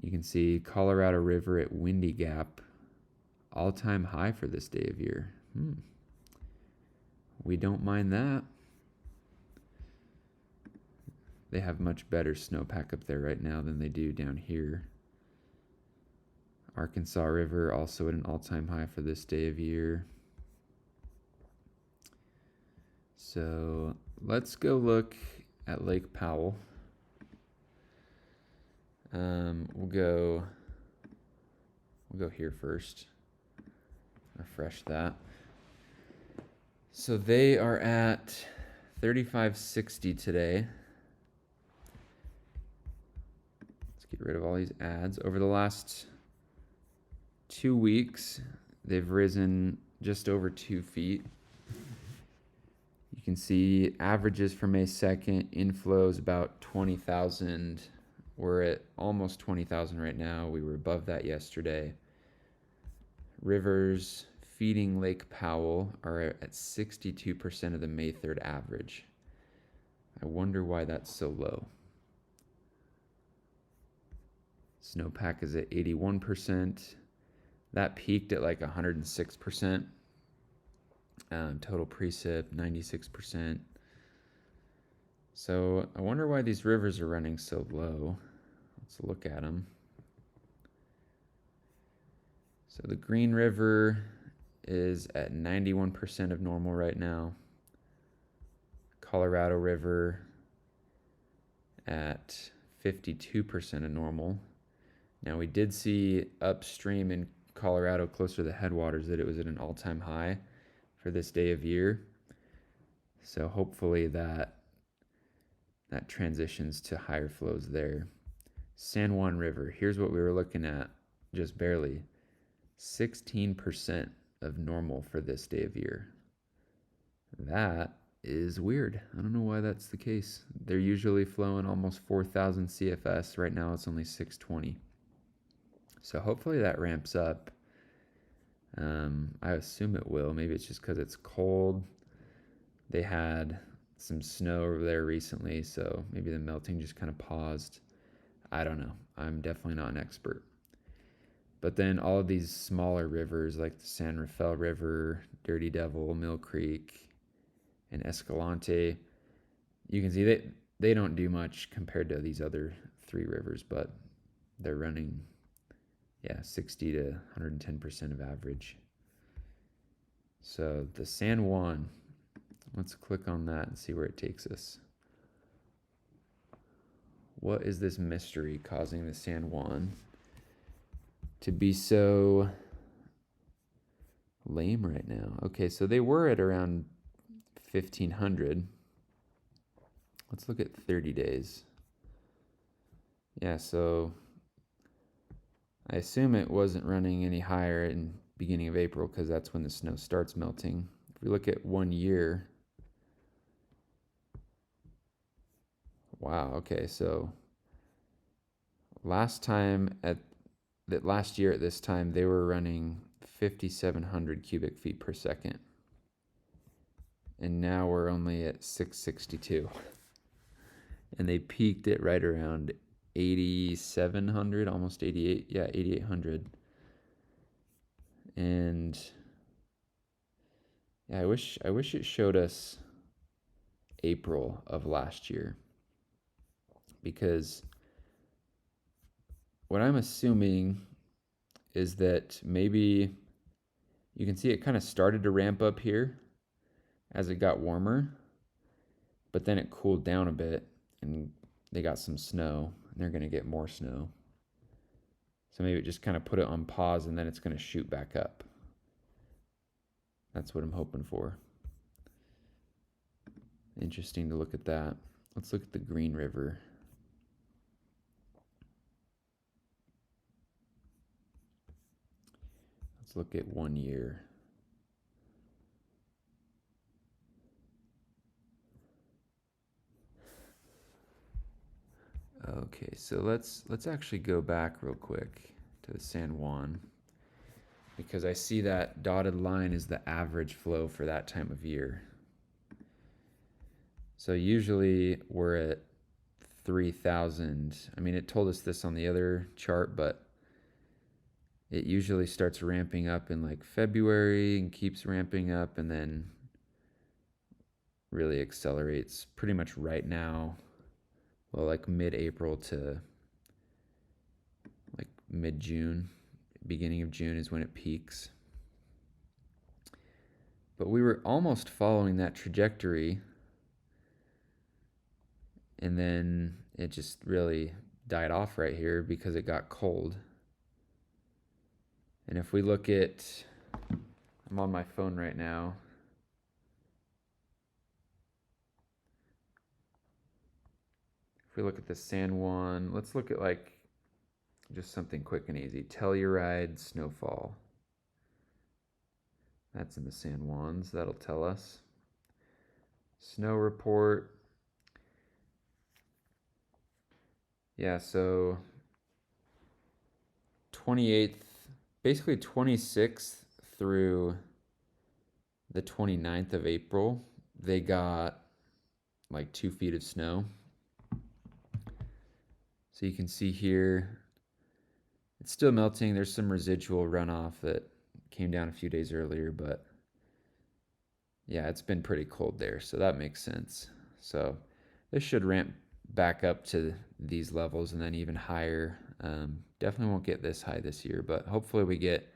you can see Colorado River at Windy Gap, all-time high for this day of year. We don't mind that. They have much better snowpack up there right now than they do down here. Arkansas River also at an all-time high for this day of year. So let's go look at Lake Powell. We'll go here first. Refresh that. So they are at 3560 today. Let's get rid of all these ads. Over the last 2 weeks, they've risen just over 2 feet. You can see averages for May 2nd, inflows about 20,000. We're at almost 20,000 right now. We were above that yesterday. Rivers feeding Lake Powell are at 62% of the May 3rd average. I wonder why that's so low. Snowpack is at 81%. That peaked at like 106%. Total precip, 96%. So I wonder why these rivers are running so low. Let's look at them. So the Green River is at 91% of normal right now. Colorado River at 52% of normal. Now we did see upstream in Colorado, closer to the headwaters, that it was at an all-time high for this day of year. So hopefully that transitions to higher flows there. San Juan River, here's what we were looking at, just barely. 16% of normal for this day of year. That is weird. I don't know why that's the case. They're usually flowing almost 4,000 CFS. Right now it's only 620. So hopefully that ramps up. I assume it will. Maybe it's just because it's cold. They had some snow over there recently, so maybe the melting just kind of paused. I don't know. I'm definitely not an expert. But then all of these smaller rivers like the San Rafael River, Dirty Devil, Mill Creek, and Escalante, you can see they don't do much compared to these other 3 rivers, but they're running 60 to 110% of average. So the San Juan, let's click on that and see where it takes us. What is this mystery causing the San Juan to be so lame right now? Okay, so they were at around 1,500. Let's look at 30 days. Yeah, so I assume it wasn't running any higher in beginning of April because that's when the snow starts melting. If we look at 1 year, wow, okay, so last year at this time, they were running 5,700 cubic feet per second. And now we're only at 662. And they peaked it right around 8,700, almost 88, 8,800. And I wish it showed us April of last year, because what I'm assuming is that maybe you can see it kind of started to ramp up here as it got warmer, but then it cooled down a bit and they got some snow and they're going to get more snow. So maybe it just kind of put it on pause and then it's going to shoot back up. That's what I'm hoping for. Interesting to look at that. Let's look at the Green River. Let's look at 1 year. Okay, so let's actually go back real quick to the San Juan, because I see that dotted line is the average flow for that time of year. So usually we're at 3,000. I mean, it told us this on the other chart, but it usually starts ramping up in like February and keeps ramping up and then really accelerates pretty much right now. Well, like mid-April to like mid-June, beginning of June is when it peaks. But we were almost following that trajectory, and then it just really died off right here because it got cold. And if we look at, I'm on my phone right now. If we look at the San Juan, let's look at like just something quick and easy. Telluride snowfall. That's in the San Juans. That'll tell us. Snow report. Yeah, so 28th, basically 26th through the 29th of April, they got like 2 feet of snow. So you can see here, it's still melting. There's some residual runoff that came down a few days earlier, but yeah, it's been pretty cold there, so that makes sense. So this should ramp back up to these levels and then even higher. Definitely won't get this high this year, but hopefully we get,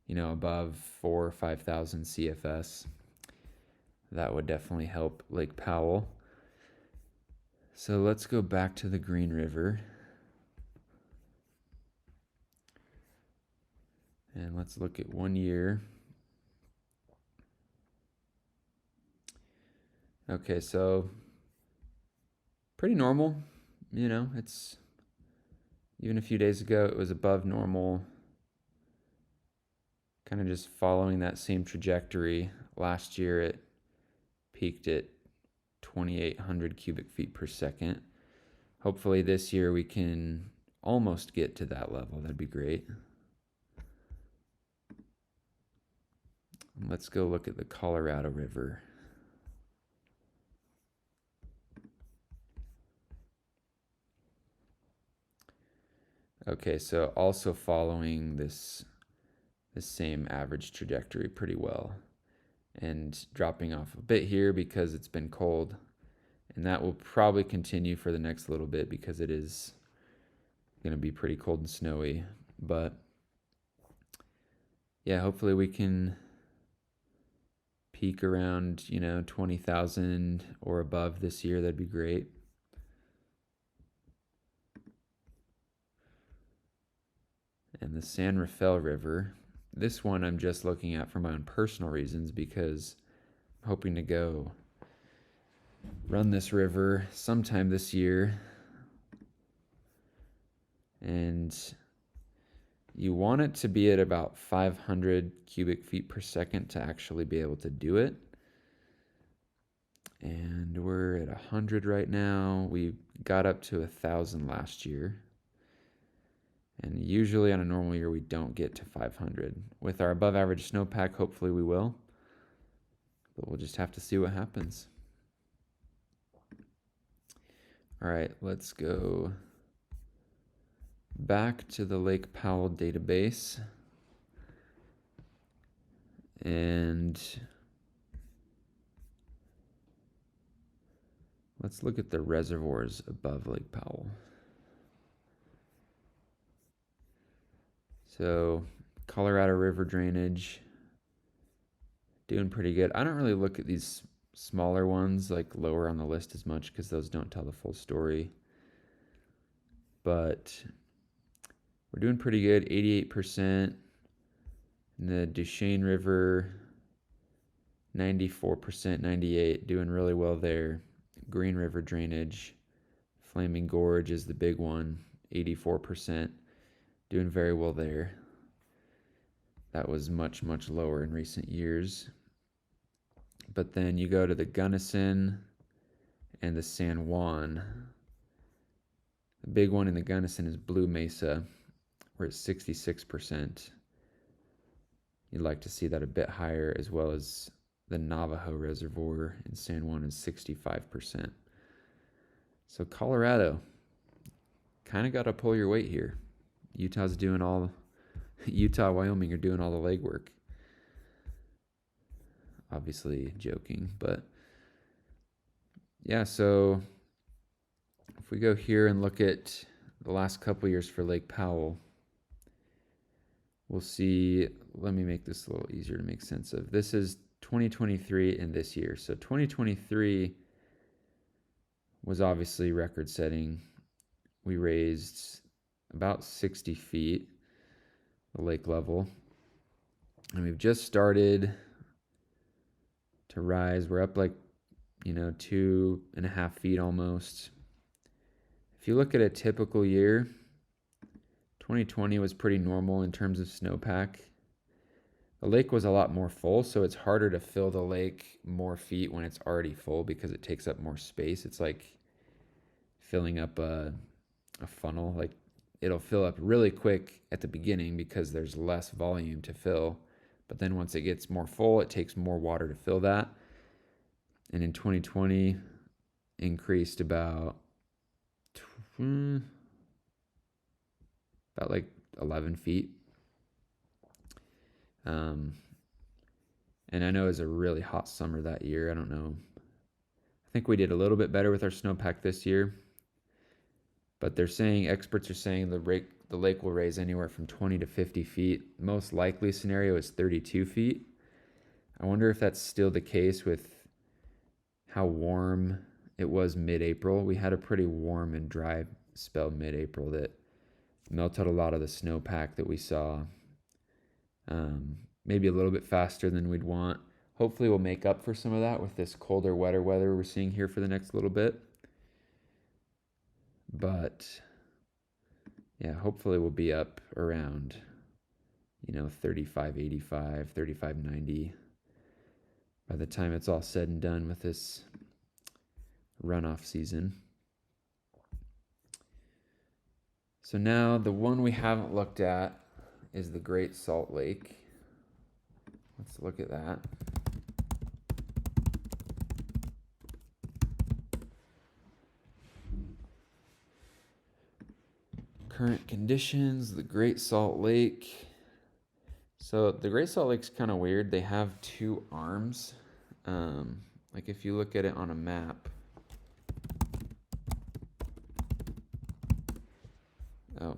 above 4,000 or 5,000 CFS. That would definitely help Lake Powell. So let's go back to the Green River. And let's look at 1 year. Okay, so pretty normal. It's even a few days ago it was above normal. Kind of just following that same trajectory. Last year it peaked at 2,800 cubic feet per second. Hopefully this year we can almost get to that level. That'd be great. Let's go look at the Colorado River. Okay, so also following this same average trajectory pretty well, and dropping off a bit here because it's been cold, and that will probably continue for the next little bit because it is going to be pretty cold and snowy. But yeah, hopefully we can peak around 20,000 or above this year. That'd be great. And the San Rafael River, this one I'm just looking at for my own personal reasons because I'm hoping to go run this river sometime this year. And you want it to be at about 500 cubic feet per second to actually be able to do it. And we're at 100 right now. We got up to 1,000 last year. And usually on a normal year, we don't get to 500. With our above average snowpack, hopefully we will. But we'll just have to see what happens. All right, let's go back to the Lake Powell database. And let's look at the reservoirs above Lake Powell. So Colorado River drainage, doing pretty good. I don't really look at these smaller ones like lower on the list as much because those don't tell the full story. But we're doing pretty good, 88%. In the Duchesne River, 94%, 98%, doing really well there. Green River drainage, Flaming Gorge is the big one, 84%. Doing very well there. that was much, much lower in recent years. But then you go to the Gunnison and the San Juan. The big one in the Gunnison is Blue Mesa. We're at 66%. You'd like to see that a bit higher, as well as the Navajo Reservoir in San Juan is 65%. So Colorado, kind of got to pull your weight here. Utah, Wyoming are doing all the legwork. Obviously joking, but yeah, so if we go here and look at the last couple years for Lake Powell, we'll see, let me make this a little easier to make sense of. This is 2023 and this year. So 2023 was obviously record setting. We raised about 60 feet, the lake level, and we've just started to rise. We're up like, 2.5 feet almost. If you look at a typical year, 2020 was pretty normal in terms of snowpack. The lake was a lot more full, so it's harder to fill the lake more feet when it's already full because it takes up more space. It's like filling up a funnel. Like, it'll fill up really quick at the beginning because there's less volume to fill. But then once it gets more full, it takes more water to fill that. And in 2020, increased about like 11 feet. And I know it was a really hot summer that year. I don't know. I think we did a little bit better with our snowpack this year. But experts are saying the lake will raise anywhere from 20 to 50 feet. Most likely scenario is 32 feet. I wonder if that's still the case with how warm it was mid-April. We had a pretty warm and dry spell mid-April that melted a lot of the snowpack that we saw. Maybe a little bit faster than we'd want. Hopefully we'll make up for some of that with this colder, wetter weather we're seeing here for the next little bit. But yeah, hopefully we'll be up around, 35.85, 35.90 by the time it's all said and done with this runoff season. So now the one we haven't looked at is the Great Salt Lake. Let's look at that. Current conditions, the Great Salt Lake. So the Great Salt Lake's kind of weird. They have two arms. Like if you look at it on a map. Oh.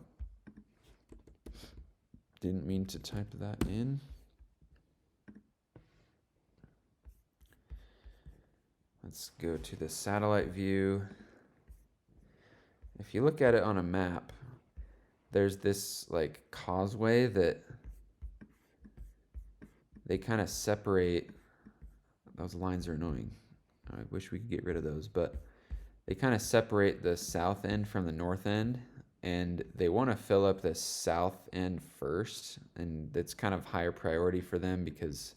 Didn't mean to type that in. Let's go to the satellite view. If you look at it on a map, there's this like causeway that they kind of separate. Those lines are annoying. I wish we could get rid of those, but they kind of separate the south end from the north end, and they want to fill up the south end first, and it's kind of higher priority for them because,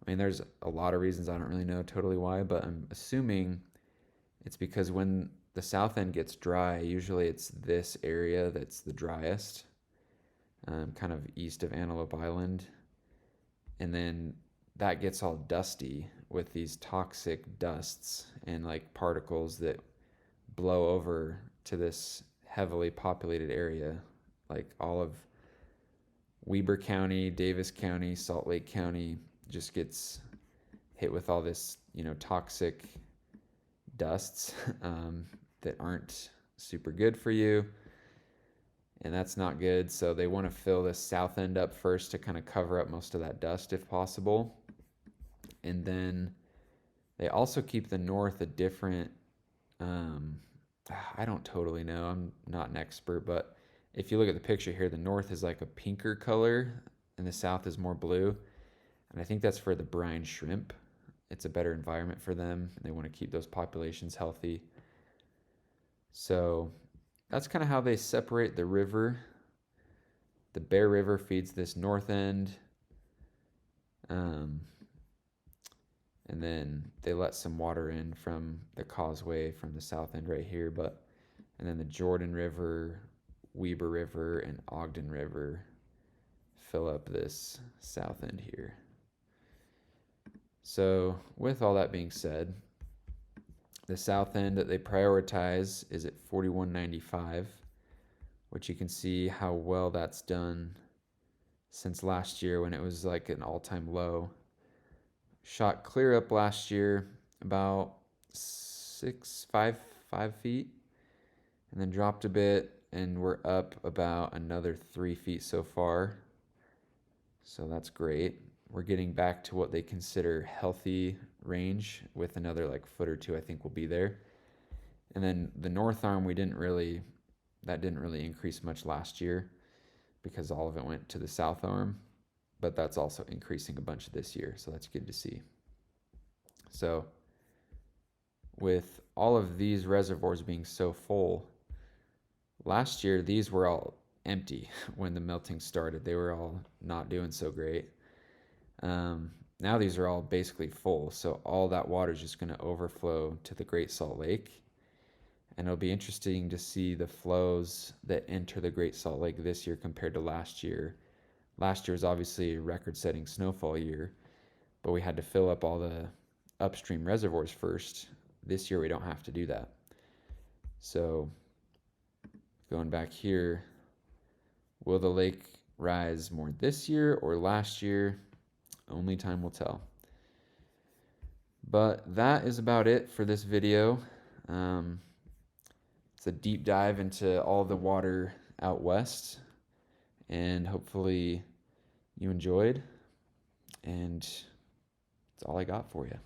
there's a lot of reasons. I don't really know totally why, but I'm assuming it's because when the south end gets dry, usually it's this area that's the driest, kind of east of Antelope Island, and then that gets all dusty with these toxic dusts and like particles that blow over to this heavily populated area. Like all of Weber County, Davis County, Salt Lake County just gets hit with all this, toxic dusts that aren't super good for you. And that's not good. So they want to fill the south end up first to kind of cover up most of that dust if possible. And then they also keep the north a different, I don't totally know. I'm not an expert, but if you look at the picture here, the north is like a pinker color and the south is more blue. And I think that's for the brine shrimp. It's a better environment for them. They want to keep those populations healthy. So that's kind of how they separate the river. The Bear River feeds this north end. And then they let some water in from the causeway from the south end right here, and then the Jordan River, Weber River, and Ogden River fill up this south end here. So with all that being said, the south end that they prioritize is at 41.95, which you can see how well that's done since last year when it was like an all-time low. Shot clear up last year about 5 feet, and then dropped a bit, and we're up about another 3 feet so far. So that's great. We're getting back to what they consider healthy range with another like foot or two I think will be there. And then the north arm didn't really increase much last year because all of it went to the south arm, but that's also increasing a bunch this year, so that's good to see. So with all of these reservoirs being so full, last year these were all empty when the melting started. They were all not doing so great. Now these are all basically full, so all that water is just going to overflow to the Great Salt Lake. And it'll be interesting to see the flows that enter the Great Salt Lake this year compared to last year. Last year was obviously a record-setting snowfall year, but we had to fill up all the upstream reservoirs first. This year we don't have to do that. So going back here, will the lake rise more this year or last year? Only time will tell. But that is about it for this video. It's a deep dive into all the water out west, and hopefully you enjoyed, and that's all I got for you.